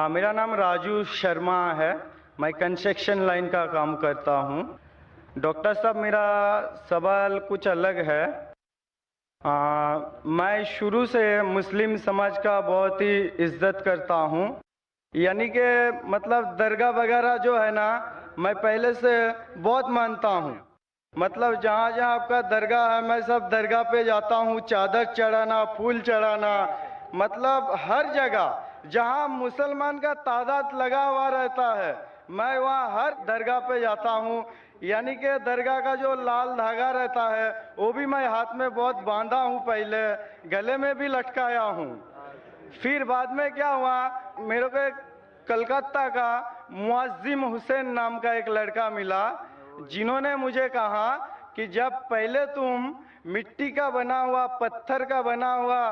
हाँ, मेरा नाम राजू शर्मा है। मैं कंस्ट्रक्शन लाइन का काम करता हूँ। डॉक्टर साहब, मेरा सवाल कुछ अलग है। मैं शुरू से मुस्लिम समाज का बहुत ही इज्जत करता हूँ। यानी कि मतलब दरगाह वगैरह जो है ना, मैं पहले से बहुत मानता हूँ। मतलब जहाँ जहाँ आपका दरगाह है, मैं सब दरगाह पे जाता हूँ, चादर चढ़ाना, फूल चढ़ाना, मतलब हर जगह जहाँ मुसलमान का तादाद लगा हुआ रहता है, मैं वहाँ हर दरगाह पे जाता हूँ। यानी कि दरगाह का जो लाल धागा रहता है वो भी मैं हाथ में बहुत बांधा हूँ, पहले गले में भी लटकाया हूँ। फिर बाद में क्या हुआ, मेरे को एक कलकत्ता का मुअज्जिम हुसैन नाम का एक लड़का मिला, जिन्होंने मुझे कहा कि जब पहले तुम मिट्टी का बना हुआ, पत्थर का बना हुआ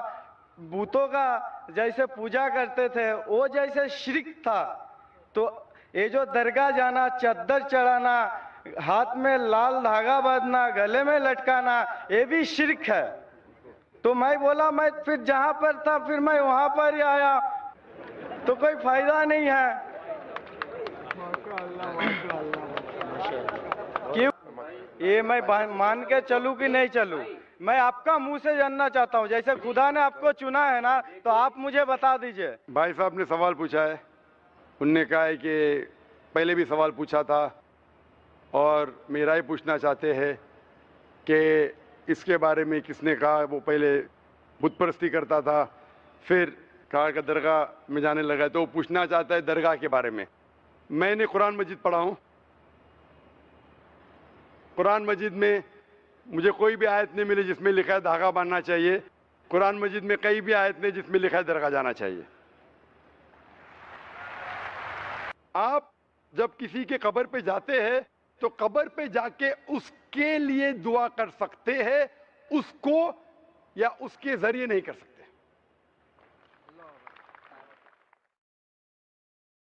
बूतों का जैसे पूजा करते थे, वो जैसे शिर्क था, तो ये जो दरगाह जाना, चद्दर चढ़ाना, हाथ में लाल धागा बांधना, गले में लटकाना, ये भी शिर्क है। तो मैं बोला, मैं फिर जहां पर था फिर मैं वहां पर ही आया, तो कोई फायदा नहीं है। क्यों ये मैं मान के चलूं कि नहीं चलूं? मैं आपका मुंह से जानना चाहता हूं। जैसे खुदा ने आपको चुना है ना, तो आप मुझे बता दीजिए। भाई साहब ने सवाल पूछा है। उनने कहा है कि पहले भी सवाल पूछा था और मेरा ही पूछना चाहते हैं कि इसके बारे में किसने कहा। वो पहले बुत परस्ती करता था, फिर कहा कि दरगाह में जाने लगा, तो वो पूछना चाहता है दरगाह के बारे में। मैंने कुरान मजीद पढ़ा हूँ। कुरान मजीद में मुझे कोई भी आयत नहीं मिली जिसमें लिखा है धागा बांधना चाहिए। कुरान मजीद में कई भी आयत नहीं जिसमें लिखा है दरगाह जाना चाहिए। आप जब किसी के कब्र पे जाते हैं तो कब्र पे जाके उसके लिए दुआ कर सकते हैं, उसको या उसके जरिए नहीं कर सकते।